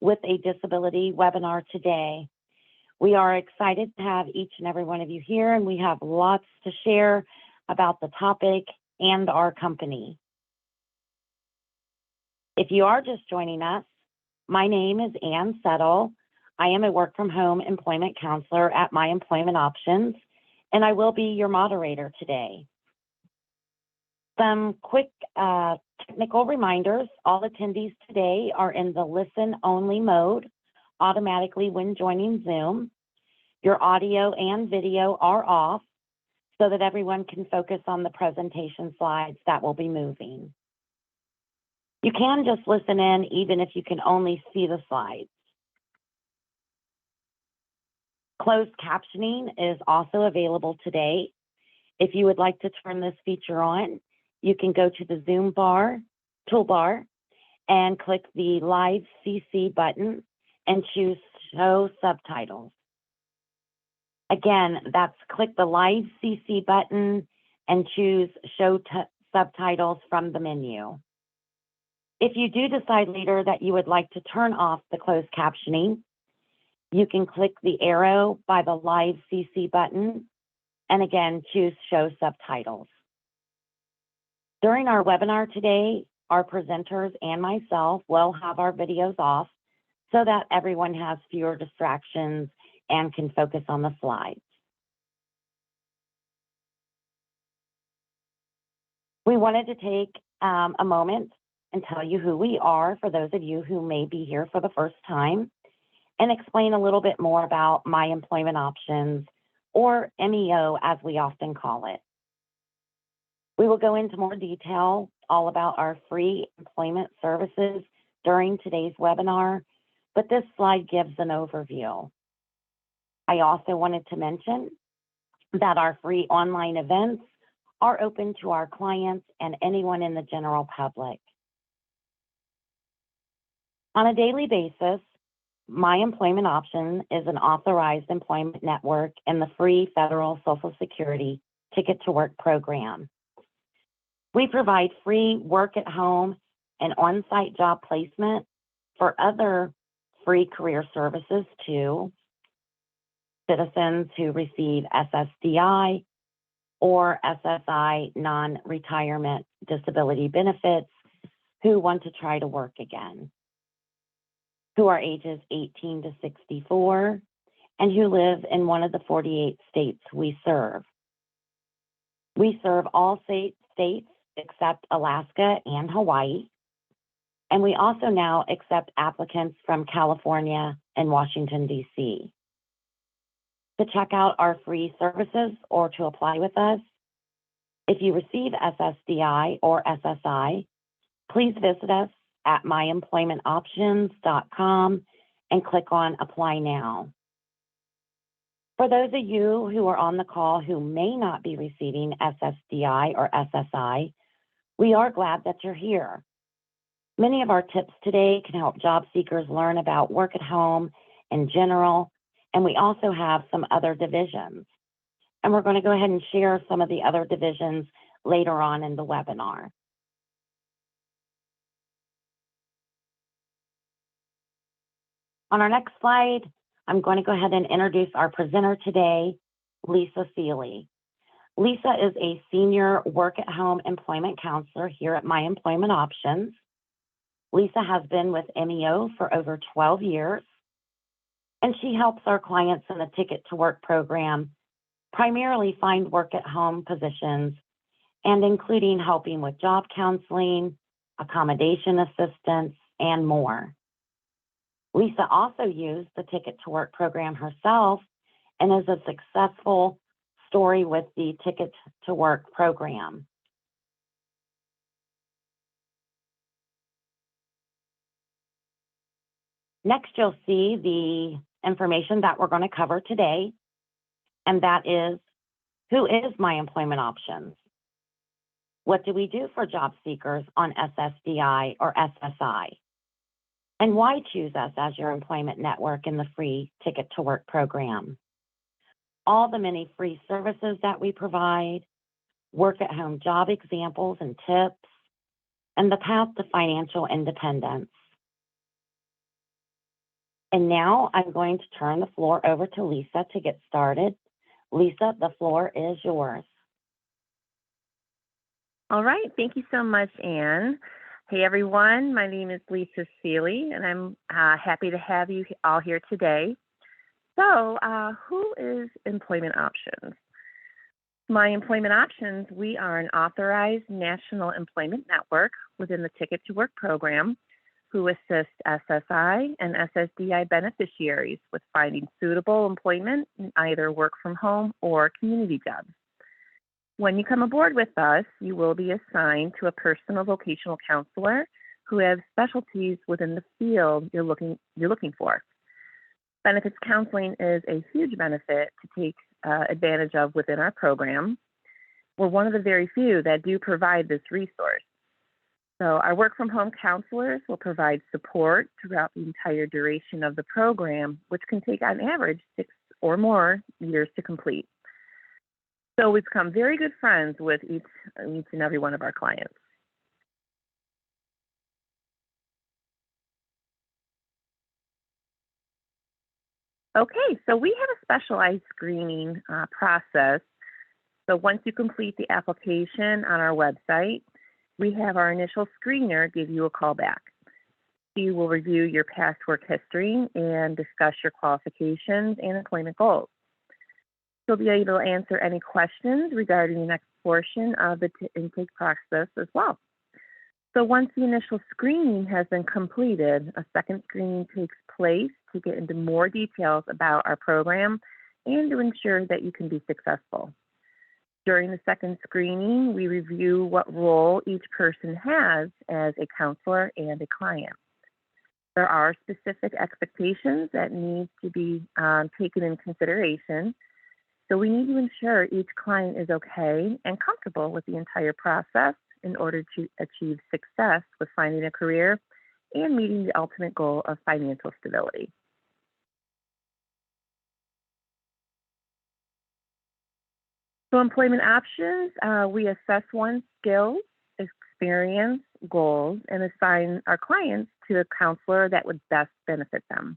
with a disability webinar today. We are excited to have each and every one of you here, and we have lots to share about the topic and our company. If you are just joining us, my name is Ann Settle. I am a work-from-home employment counselor at My Employment Options, and I will be your moderator today. Some quick technical reminders. All attendees today are in the listen-only mode automatically when joining Zoom. Your audio and video are off so that everyone can focus on the presentation slides that will be moving. You can just listen in even if you can only see the slides. Closed captioning is also available today. If you would like to turn this feature on, you can go to the Zoom toolbar and click the Live CC button and choose Show Subtitles. Again, that's click the Live CC button and choose Show Subtitles from the menu. If you do decide later that you would like to turn off the closed captioning, you can click the arrow by the Live CC button and again choose Show Subtitles. During our webinar today, our presenters and myself will have our videos off so that everyone has fewer distractions and can focus on the slides. We wanted to take a moment and tell you who we are for those of you who may be here for the first time, and explain a little bit more about My Employment Options, or MEO as we often call it. We will go into more detail all about our free employment services during today's webinar, but this slide gives an overview. I also wanted to mention that our free online events are open to our clients and anyone in the general public. On a daily basis, My Employment Option is an authorized employment network in the free federal Social Security Ticket to Work program. We provide free work at home and on-site job placement for other free career services to citizens who receive SSDI or SSI non-retirement disability benefits who want to try to work again, who are ages 18 to 64, and who live in one of the 48 states we serve. We serve all states except Alaska and Hawaii, and we also now accept applicants from California and Washington, D.C. To check out our free services or to apply with us, if you receive SSDI or SSI, please visit us at myemploymentoptions.com and click on Apply Now. For those of you who are on the call who may not be receiving SSDI or SSI, we are glad that you're here. Many of our tips today can help job seekers learn about work at home in general, and we also have some other divisions. And we're going to go ahead and share some of the other divisions later on in the webinar. On our next slide, I'm going to go ahead and introduce our presenter today, Lisa Seeley. Lisa is a senior work-at-home employment counselor here at My Employment Options. Lisa has been with MEO for over 12 years, and she helps our clients in the Ticket to Work program primarily find work-at-home positions, and including helping with job counseling, accommodation assistance, and more. Lisa also used the Ticket to Work program herself and is a successful story with the Ticket to Work program. Next, you'll see the information that we're going to cover today, and that is, who is My Employment Options? What do we do for job seekers on SSDI or SSI? And why choose us as your employment network in the free Ticket to Work program? All the many free services that we provide, work-at-home job examples and tips, and the path to financial independence. And now I'm going to turn the floor over to Lisa to get started. Lisa, the floor is yours. All right, thank you so much, Anne. Hey everyone, my name is Lisa Seeley, and I'm happy to have you all here today. So, who is Employment Options? My Employment Options, we are an authorized national employment network within the Ticket to Work program who assist SSI and SSDI beneficiaries with finding suitable employment in either work from home or community jobs. When you come aboard with us, you will be assigned to a personal vocational counselor who has specialties within the field you're looking for. Benefits counseling is a huge benefit to take advantage of within our program. We're one of the very few that do provide this resource. So our work from home counselors will provide support throughout the entire duration of the program, which can take on average 6 or more years to complete. So we've become very good friends with each and every one of our clients. Okay, so we have a specialized screening process. So once you complete the application on our website, we have our initial screener give you a call back. He will review your past work history and discuss your qualifications and employment goals. He'll be able to answer any questions regarding the next portion of the intake process as well. So once the initial screening has been completed, a second screening takes place to get into more details about our program and to ensure that you can be successful. During the second screening, we review what role each person has as a counselor and a client. There are specific expectations that need to be taken in consideration. So we need to ensure each client is okay and comfortable with the entire process in order to achieve success with finding a career and meeting the ultimate goal of financial stability. So employment options, we assess one's skills, experience, goals, and assign our clients to a counselor that would best benefit them.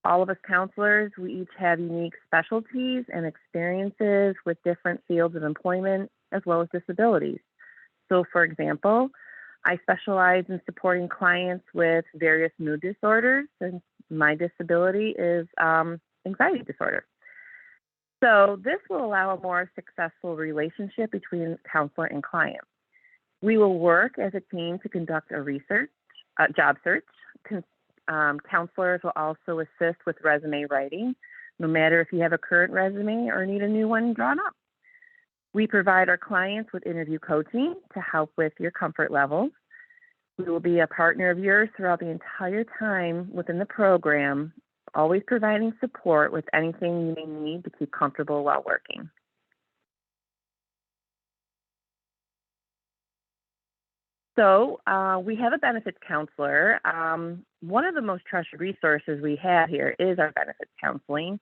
All of us counselors, we each have unique specialties and experiences with different fields of employment as well as disabilities. So for example, I specialize in supporting clients with various mood disorders, and my disability is anxiety disorder. So this will allow a more successful relationship between counselor and client. We will work as a team to conduct a job search. Counselors will also assist with resume writing, no matter if you have a current resume or need a new one drawn up. We provide our clients with interview coaching to help with your comfort levels. We will be a partner of yours throughout the entire time within the program, always providing support with anything you may need to keep comfortable while working. So we have a benefits counselor. One of the most treasured resources we have here is our benefits counseling.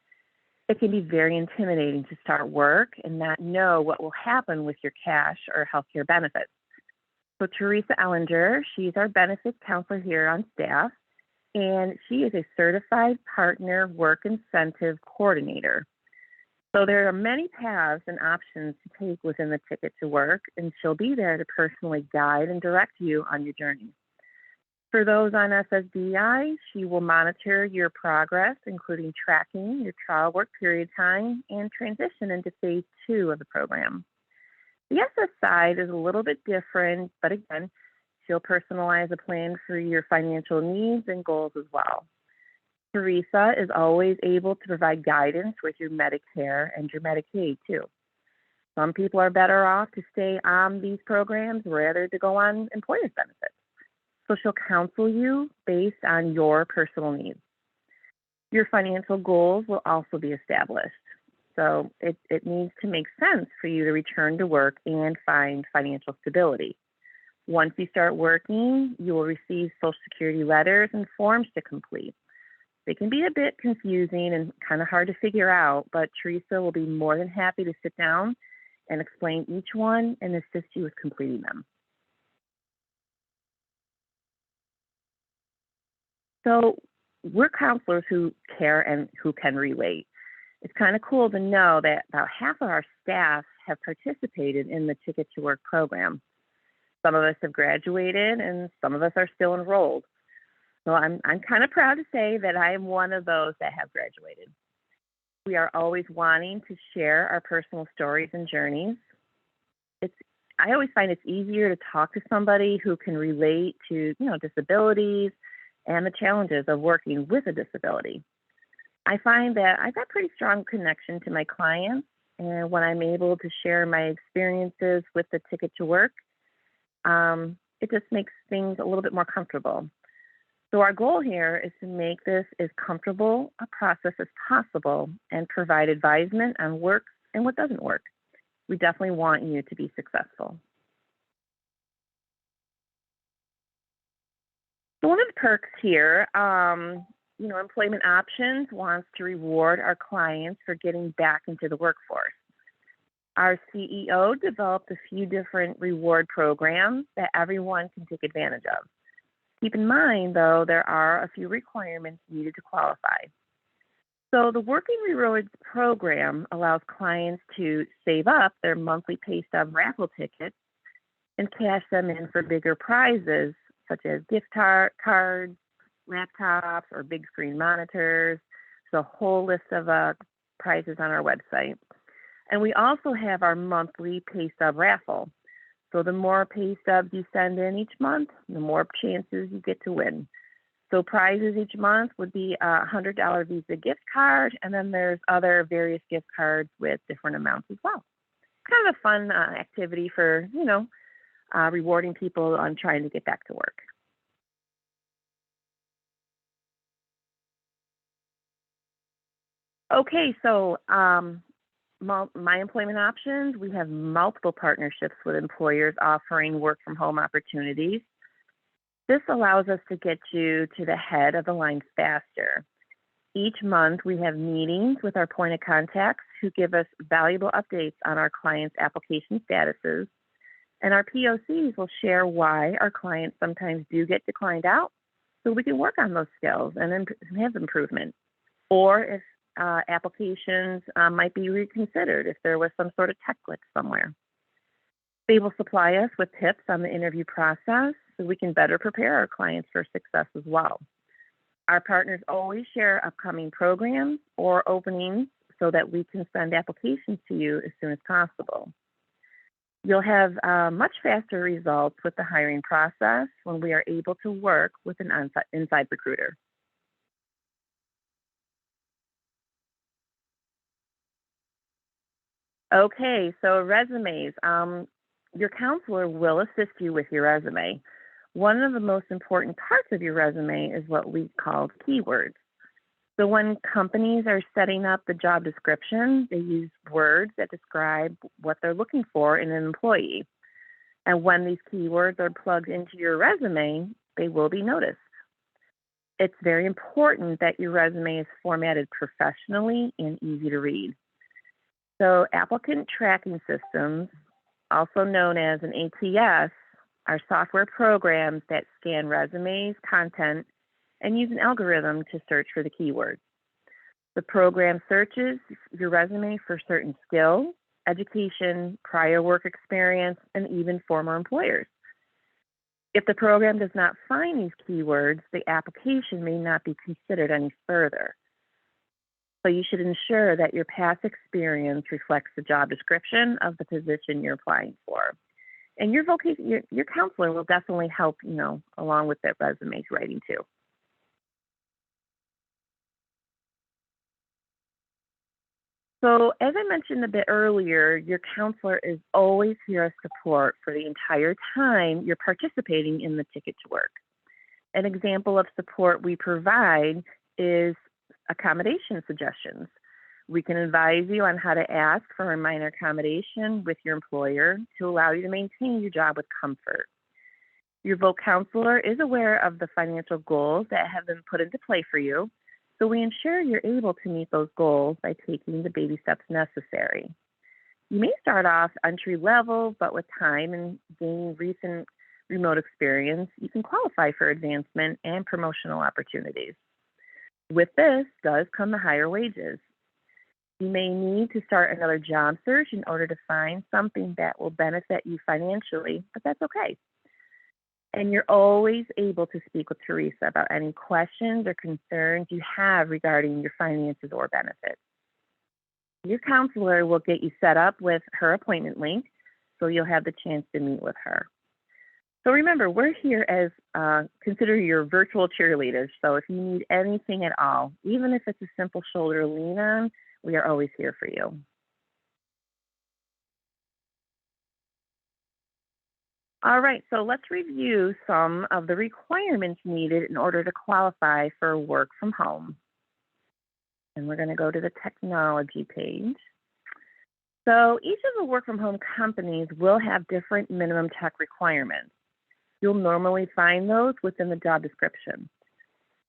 It can be very intimidating to start work and not know what will happen with your cash or healthcare benefits. So Teresa Ellinger, she's our benefits counselor here on staff, and she is a certified partner work incentive coordinator. So there are many paths and options to take within the Ticket to Work, and she'll be there to personally guide and direct you on your journey. For those on SSDI, she will monitor your progress, including tracking your trial work period time and transition into phase 2 of the program. The SS side is a little bit different, but again, she'll personalize a plan for your financial needs and goals as well. Teresa is always able to provide guidance with your Medicare and your Medicaid too. Some people are better off to stay on these programs rather than go on employer's benefits. So she'll counsel you based on your personal needs. Your financial goals will also be established. So it needs to make sense for you to return to work and find financial stability. Once you start working, you will receive Social Security letters and forms to complete. They can be a bit confusing and kind of hard to figure out, but Teresa will be more than happy to sit down and explain each one and assist you with completing them. So we're counselors who care and who can relate. It's kind of cool to know that about half of our staff have participated in the Ticket to Work program. Some of us have graduated and some of us are still enrolled. So I'm kind of proud to say that I am one of those that have graduated. We are always wanting to share our personal stories and journeys. I always find it's easier to talk to somebody who can relate to, disabilities and the challenges of working with a disability. I find that I've got pretty strong connection to my clients, and when I'm able to share my experiences with the Ticket to Work, it just makes things a little bit more comfortable. So our goal here is to make this as comfortable a process as possible and provide advisement on what works and what doesn't work. We definitely want you to be successful. So one of the perks here, Employment Options wants to reward our clients for getting back into the workforce. Our CEO developed a few different reward programs that everyone can take advantage of. Keep in mind, though, there are a few requirements needed to qualify. So the Working Rewards program allows clients to save up their monthly pay stub raffle tickets and cash them in for bigger prizes, such as gift cards, laptops, or big screen monitors. So a whole list of prizes on our website. And we also have our monthly pay stub raffle. So the more pay stubs you send in each month, the more chances you get to win. So prizes each month would be a $100 Visa gift card, and then there's other various gift cards with different amounts as well. Kind of a fun activity for, rewarding people on trying to get back to work. Okay, so My Employment Options, we have multiple partnerships with employers offering work from home opportunities. This allows us to get you to the head of the line faster. Each month, we have meetings with our point of contacts who give us valuable updates on our clients' application statuses. And our POCs will share why our clients sometimes do get declined out so we can work on those skills and then have improvement. Or if applications might be reconsidered if there was some sort of tech glitch somewhere. They will supply us with tips on the interview process so we can better prepare our clients for success as well. Our partners always share upcoming programs or openings so that we can send applications to you as soon as possible. You'll have much faster results with the hiring process when we are able to work with an inside recruiter. Okay, so resumes. Your counselor will assist you with your resume. One of the most important parts of your resume is what we call keywords. So when companies are setting up the job description, they use words that describe what they're looking for in an employee. And when these keywords are plugged into your resume, they will be noticed. It's very important that your resume is formatted professionally and easy to read. So applicant tracking systems, also known as an ATS, are software programs that scan resumes, content, and use an algorithm to search for the keywords. The program searches your resume for certain skills, education, prior work experience, and even former employers. If the program does not find these keywords, the application may not be considered any further. So you should ensure that your past experience reflects the job description of the position you're applying for. And your counselor will definitely help, along with that resume writing too. So as I mentioned a bit earlier, your counselor is always here as support for the entire time you're participating in the Ticket to Work. An example of support we provide is accommodation suggestions. We can advise you on how to ask for a minor accommodation with your employer to allow you to maintain your job with comfort. Your voc counselor is aware of the financial goals that have been put into play for you, so we ensure you're able to meet those goals by taking the baby steps necessary. You may start off entry level, but with time and gaining recent remote experience, you can qualify for advancement and promotional opportunities. With this does come the higher wages. You may need to start another job search in order to find something that will benefit you financially, but that's okay. And you're always able to speak with Teresa about any questions or concerns you have regarding your finances or benefits. Your counselor will get you set up with her appointment link so you'll have the chance to meet with her. So remember, we're here as consider your virtual cheerleaders. So if you need anything at all, even if it's a simple shoulder to lean on, we are always here for you. All right, so let's review some of the requirements needed in order to qualify for work from home. And we're going to go to the technology page. So each of the work from home companies will have different minimum tech requirements. You'll normally find those within the job description.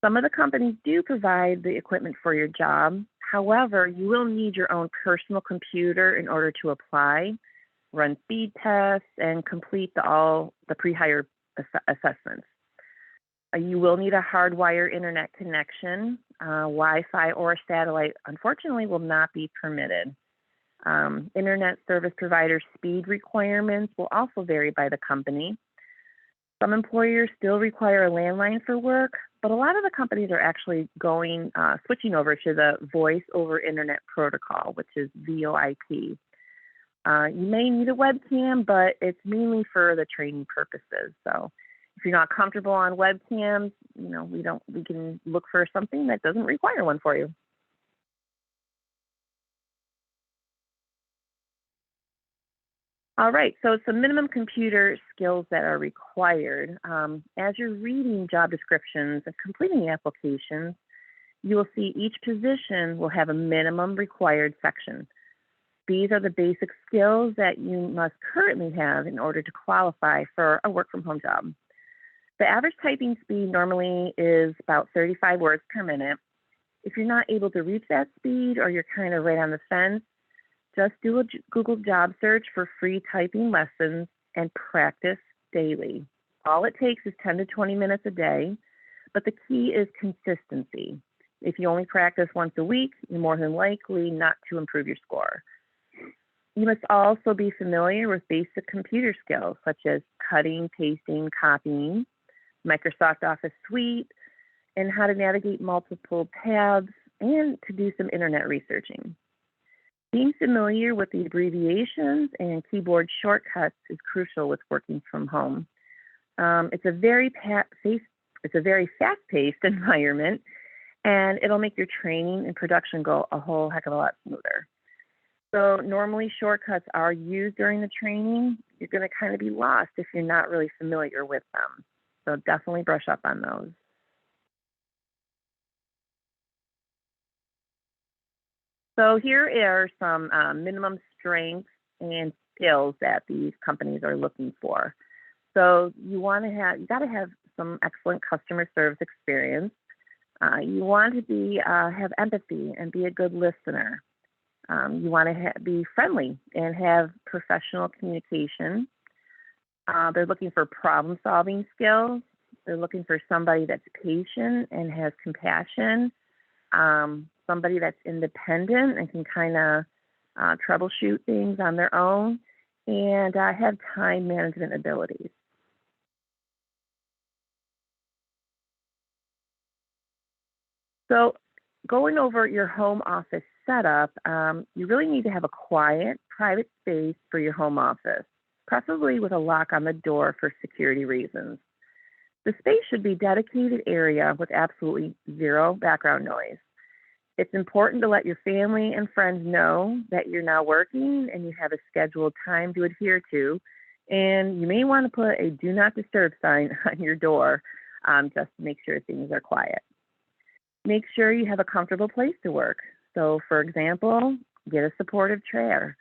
Some of the companies do provide the equipment for your job. However, you will need your own personal computer in order to apply, run speed tests, and complete all the pre-hire assessments. You will need a hardwired internet connection. Wi-Fi or satellite, unfortunately, will not be permitted. Internet service provider speed requirements will also vary by the company. Some employers still require a landline for work, but a lot of the companies are actually switching over to the Voice over Internet Protocol, which is VoIP. You may need a webcam, but it's mainly for the training purposes. So if you're not comfortable on webcams, we can look for something that doesn't require one for you. All right, so some minimum computer skills that are required. As you're reading job descriptions and completing the applications, you will see each position will have a minimum required section. These are the basic skills that you must currently have in order to qualify for a work from home job. The average typing speed normally is about 35 words per minute. If you're not able to reach that speed or you're kind of right on the fence, just do a Google job search for free typing lessons and practice daily. All it takes is 10 to 20 minutes a day, but the key is consistency. If you only practice once a week, you're more than likely not to improve your score. You must also be familiar with basic computer skills such as cutting, pasting, copying, Microsoft Office Suite, and how to navigate multiple tabs and to do some internet researching. Being familiar with the abbreviations and keyboard shortcuts is crucial with working from home. It's a very fast-paced environment, and it'll make your training and production go a whole heck of a lot smoother. So normally shortcuts are used during the training. You're going to kind of be lost if you're not really familiar with them. So definitely brush up on those. So here are some minimum strengths and skills that these companies are looking for. So you got to have some excellent customer service experience. You want to have empathy and be a good listener. You want to be friendly and have professional communication. They're looking for problem-solving skills. They're looking for somebody that's patient and has compassion. Somebody that's independent and can kind of troubleshoot things on their own, and have time management abilities. So going over your home office setup, you really need to have a quiet, private space for your home office, preferably with a lock on the door for security reasons. The space should be a dedicated area with absolutely zero background noise. It's important to let your family and friends know that you're now working and you have a scheduled time to adhere to. And you may want to put a do not disturb sign on your door just to make sure things are quiet. Make sure you have a comfortable place to work. So, for example, get a supportive chair.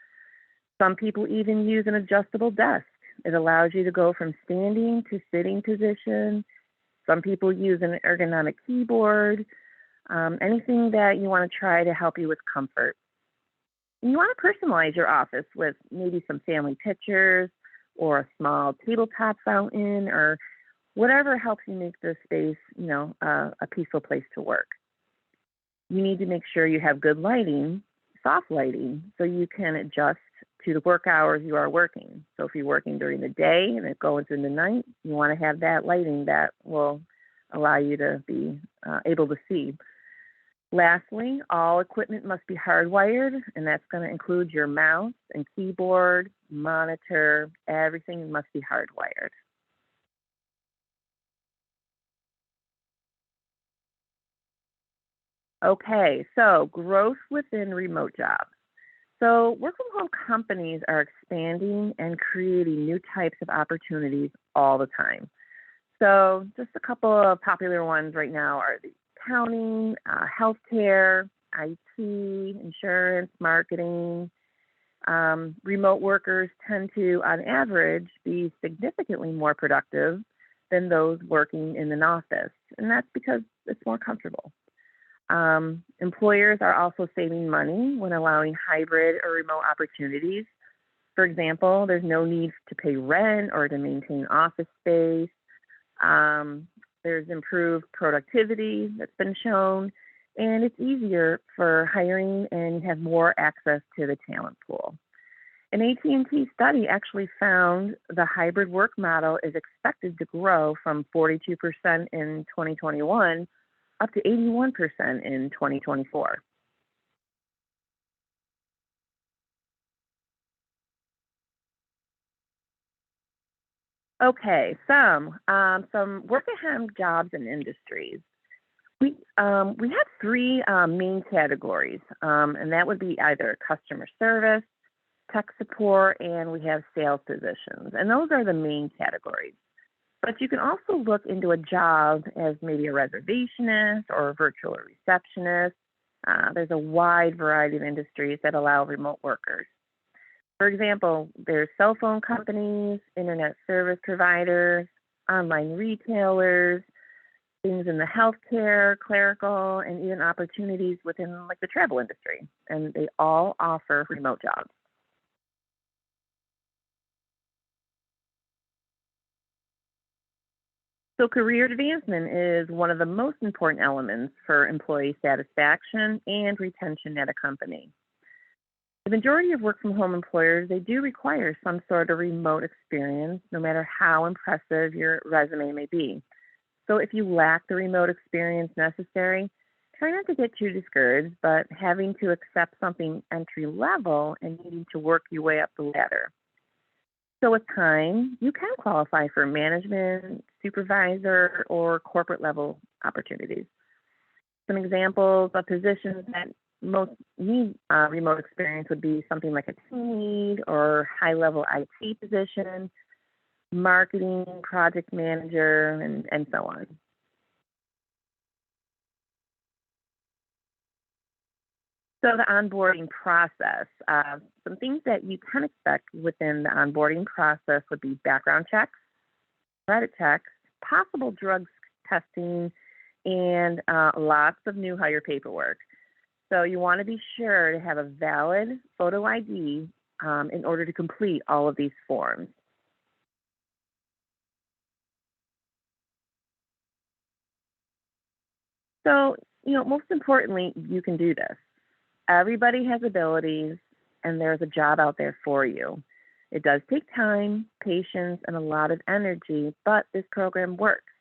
Some people even use an adjustable desk. It allows you to go from standing to sitting position. Some people use an ergonomic keyboard. Anything that you want to try to help you with comfort. And you want to personalize your office with maybe some family pictures or a small tabletop fountain or whatever helps you make the space, a peaceful place to work. You need to make sure you have good lighting, soft lighting, so you can adjust to the work hours you are working. So if you're working during the day and it goes into the night, you want to have that lighting that will allow you to be able to see. Lastly, all equipment must be hardwired, and that's going to include your mouse and keyboard, monitor, everything must be hardwired. Okay, so growth within remote jobs. So work from home companies are expanding and creating new types of opportunities all the time. So just a couple of popular ones right now are the accounting, healthcare, IT, insurance, marketing. Remote workers tend to, on average, be significantly more productive than those working in an office, and that's because it's more comfortable. Employers are also saving money when allowing hybrid or remote opportunities. For example, there's no need to pay rent or to maintain office space. There's improved productivity that's been shown, and it's easier for hiring and you have more access to the talent pool. An AT&T study actually found the hybrid work model is expected to grow from 42% in 2021 up to 81% in 2024. Okay, some work at home jobs and industries. We have three main categories, and that would be either customer service, tech support, and we have sales positions. And those are the main categories. But you can also look into a job as maybe a reservationist or a virtual receptionist. There's a wide variety of industries that allow remote workers. For example, there's cell phone companies, internet service providers, online retailers, things in the healthcare, clerical, and even opportunities within like the travel industry. And they all offer remote jobs. So career advancement is one of the most important elements for employee satisfaction and retention at a company. The majority of work from home employers, they do require some sort of remote experience, no matter how impressive your resume may be. So if you lack the remote experience necessary, try not to get too discouraged, but having to accept something entry level and needing to work your way up the ladder. So with time, you can qualify for management, supervisor, or corporate level opportunities. Some examples of positions that most need remote experience would be something like a team lead or high level IT position, marketing, project manager, and so on. So the onboarding process, some things that you can expect within the onboarding process would be background checks, credit checks, possible drugs testing, and lots of new hire paperwork. So you want to be sure to have a valid photo ID in order to complete all of these forms. So, most importantly, you can do this. Everybody has abilities, and there's a job out there for you. It does take time, patience, and a lot of energy, but this program works.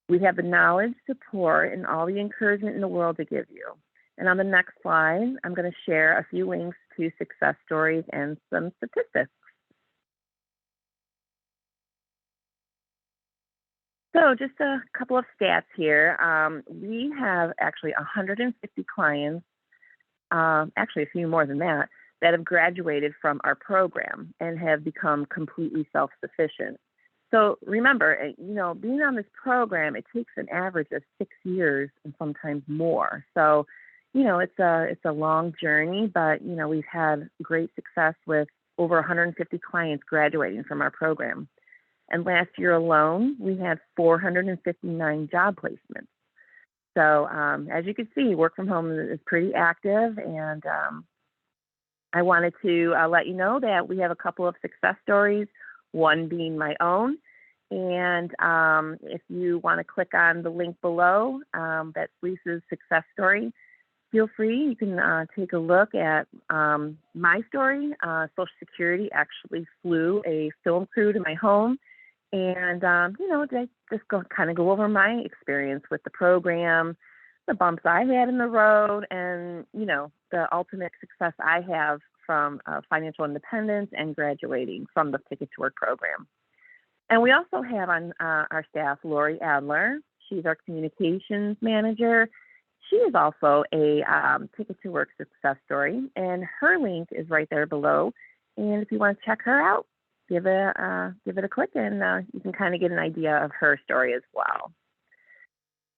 We have the knowledge, support, and all the encouragement in the world to give you. And on the next slide, I'm going to share a few links to success stories and some statistics. So just a couple of stats here. We have actually 150 clients, actually a few more than that, that have graduated from our program and have become completely self-sufficient. So remember, being on this program, it takes an average of 6 years and sometimes more. So, it's a long journey, but we've had great success with over 150 clients graduating from our program. And last year alone, we had 459 job placements. So as you can see, work from home is pretty active, and I wanted to let you know that we have a couple of success stories, one being my own. And if you want to click on the link below, that's Lisa's success story. feel free. You can take a look at my story. Social Security actually flew a film crew to my home, and they just go over my experience with the program, the bumps I had in the road, and the ultimate success I have from financial independence and graduating from the Ticket to Work program. And we also have on our staff Lori Adler. She's our communications manager. She is also a Ticket to Work success story, and her link is right there below. And if you want to check her out, give it a click, and you can kind of get an idea of her story as well.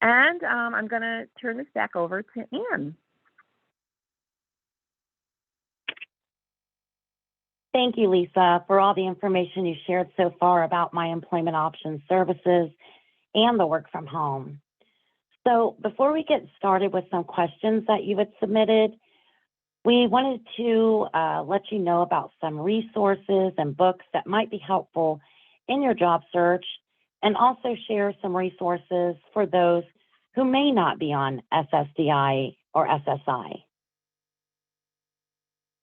And I'm going to turn this back over to Ann. Thank you, Lisa, for all the information you shared so far about My Employment Options services and the work from home. So before we get started with some questions that you had submitted, we wanted to let you know about some resources and books that might be helpful in your job search, and also share some resources for those who may not be on SSDI or SSI.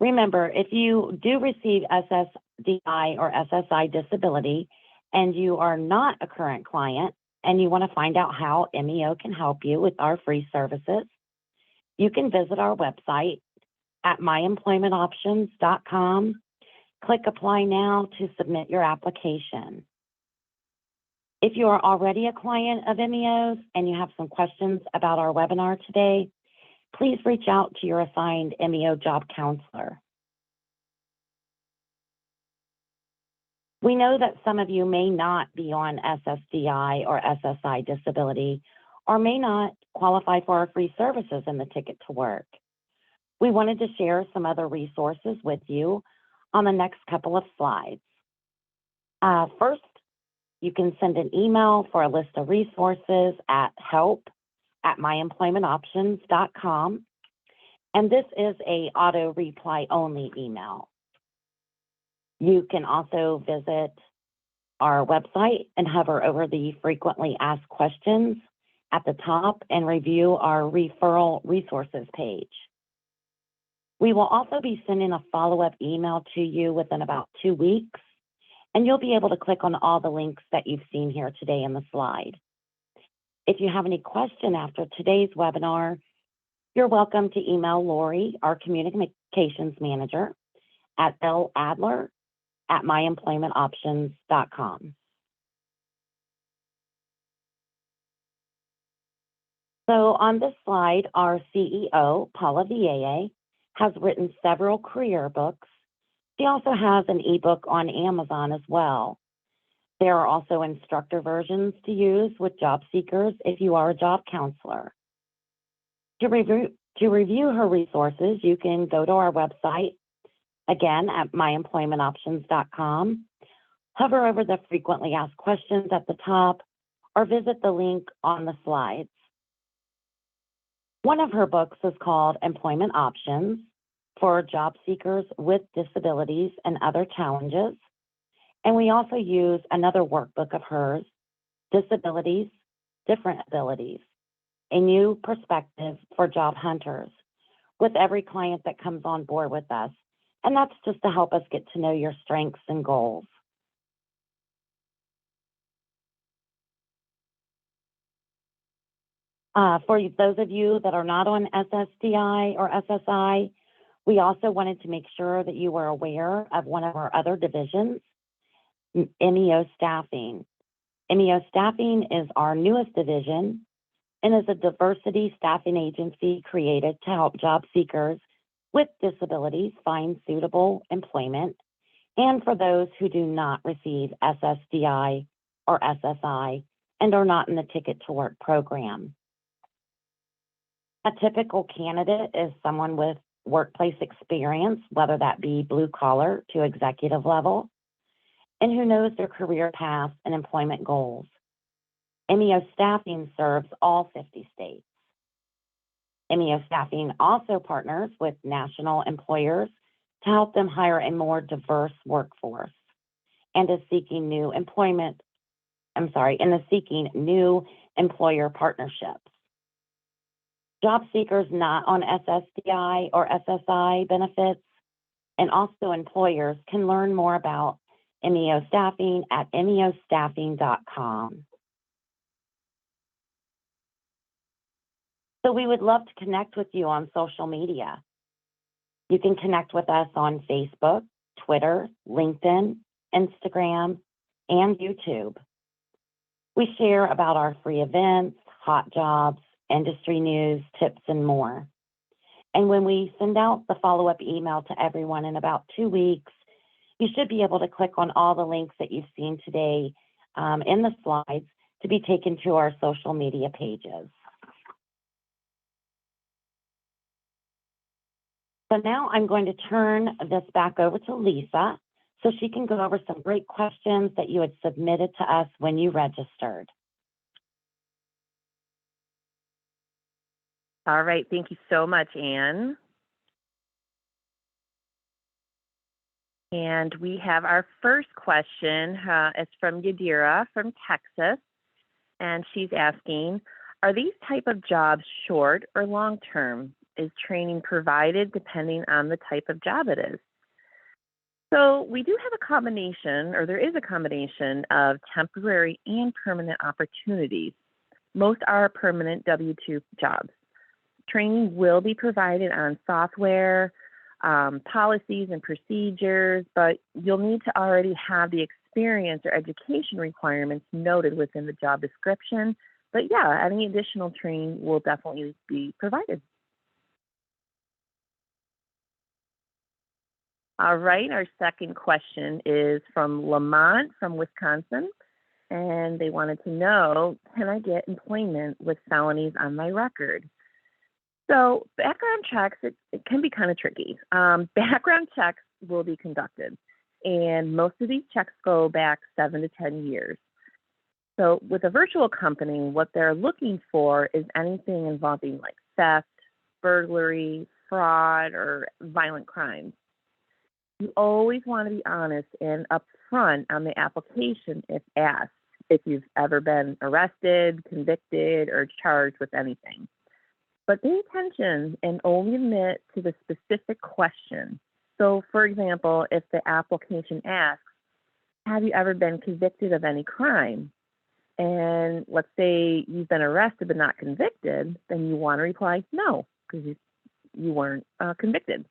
Remember, if you do receive SSDI or SSI disability and you are not a current client and you want to find out how MEO can help you with our free services, you can visit our website at myemploymentoptions.com. Click Apply Now to submit your application. If you are already a client of MEOs and you have some questions about our webinar today, please reach out to your assigned MEO job counselor. We know that some of you may not be on SSDI or SSI disability, or may not qualify for our free services in the Ticket to Work. We wanted to share some other resources with you on the next couple of slides. First, you can send an email for a list of resources at help@myemploymentoptions.com. And this is a auto reply only email. You can also visit our website and hover over the frequently asked questions at the top and review our referral resources page. We will also be sending a follow-up email to you within about 2 weeks, and you'll be able to click on all the links that you've seen here today in the slide. If you have any question after today's webinar, you're welcome to email Lori, our communications manager, at ladler@myemploymentoptions.com. So on this slide, our CEO, Paula Vieye, has written several career books. She also has an ebook on Amazon as well. There are also instructor versions to use with job seekers if you are a job counselor. To review her resources, you can go to our website, again, at myemploymentoptions.com, hover over the frequently asked questions at the top, or visit the link on the slides. One of her books is called Employment Options for Job Seekers with Disabilities and Other Challenges. And we also use another workbook of hers, Disabilities, Different Abilities, a new perspective for job hunters, with every client that comes on board with us. And that's just to help us get to know your strengths and goals. For those of you that are not on SSDI or SSI, we also wanted to make sure that you were aware of one of our other divisions, MEO Staffing. MEO Staffing is our newest division and is a diversity staffing agency created to help job seekers with disabilities find suitable employment, and for those who do not receive SSDI or SSI and are not in the Ticket to Work program. A typical candidate is someone with workplace experience, whether that be blue collar to executive level, and who knows their career path and employment goals. MEO Staffing serves all 50 states. MEO Staffing also partners with national employers to help them hire a more diverse workforce and is seeking new employer partnerships. Job seekers not on SSDI or SSI benefits, and also employers can learn more about MEO staffing at meostaffing.com. So we would love to connect with you on social media. You can connect with us on Facebook, Twitter, LinkedIn, Instagram, and YouTube. We share about our free events, hot jobs, industry news, tips, and more. And when we send out the follow-up email to everyone in about 2 weeks, you should be able to click on all the links that you've seen today in the slides to be taken to our social media pages. So now I'm going to turn this back over to Lisa so she can go over some great questions that you had submitted to us when you registered. All right, thank you so much, Anne. And we have our first question. It's from Yadira from Texas, and she's asking, are these type of jobs short or long-term? Is training provided depending on the type of job it is? So we do have a combination, or there is a combination of temporary and permanent opportunities. Most are permanent W-2 jobs. Training will be provided on software, policies and procedures, but you'll need to already have the experience or education requirements noted within the job description. But yeah, any additional training will definitely be provided. All right, our second question is from Lamont from Wisconsin, and they wanted to know, can I get employment with felonies on my record? So background checks, it can be kind of tricky. Background checks will be conducted, and most of these checks go back 7 to 10 years. So with a virtual company, what they're looking for is anything involving like theft, burglary, fraud, or violent crimes. You always want to be honest and upfront on the application if asked, if you've ever been arrested, convicted, or charged with anything. But pay attention and only admit to the specific question. So, for example, if the application asks, have you ever been convicted of any crime? And let's say you've been arrested but not convicted, then you want to reply no, because you weren't convicted.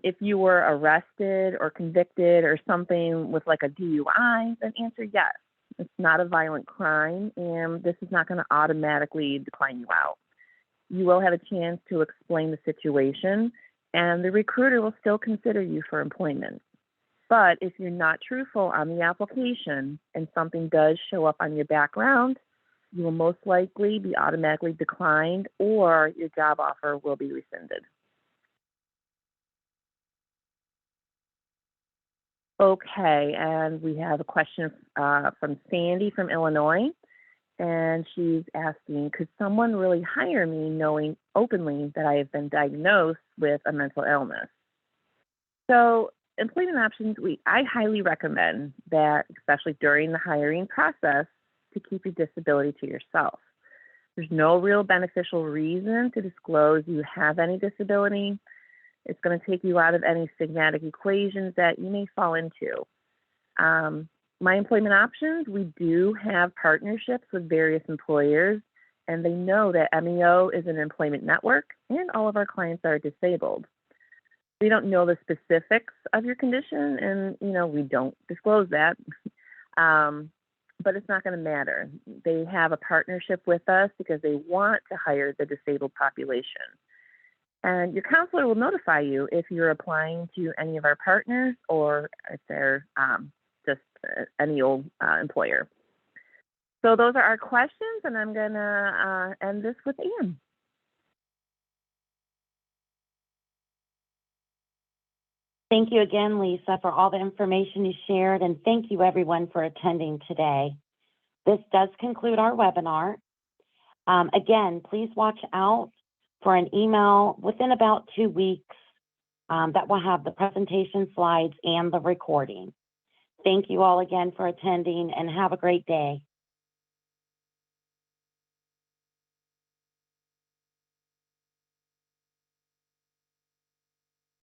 If you were arrested or convicted or something with like a DUI, then answer yes. It's not a violent crime, and this is not going to automatically decline you out. You will have a chance to explain the situation, and the recruiter will still consider you for employment. But if you're not truthful on the application and something does show up on your background, you will most likely be automatically declined, or your job offer will be rescinded. Okay, and we have a question from Sandy from Illinois, and she's asking, could someone really hire me knowing openly that I have been diagnosed with a mental illness? So employment options, I highly recommend that, especially during the hiring process, to keep your disability to yourself. There's no real beneficial reason to disclose you have any disability. It's going to take you out of any stigmatic equations that you may fall into. My employment options, we do have partnerships with various employers, and they know that MEO is an employment network, and all of our clients are disabled. We don't know the specifics of your condition, and we don't disclose that, but it's not going to matter. They have a partnership with us because they want to hire the disabled population. And your counselor will notify you if you're applying to any of our partners or if they're just any old employer. So those are our questions, and I'm going to end this with Anne. Thank you again, Lisa, for all the information you shared, and thank you everyone for attending today. This does conclude our webinar. Again, please watch out for an email within about 2 weeks that will have the presentation slides and the recording. Thank you all again for attending, and have a great day.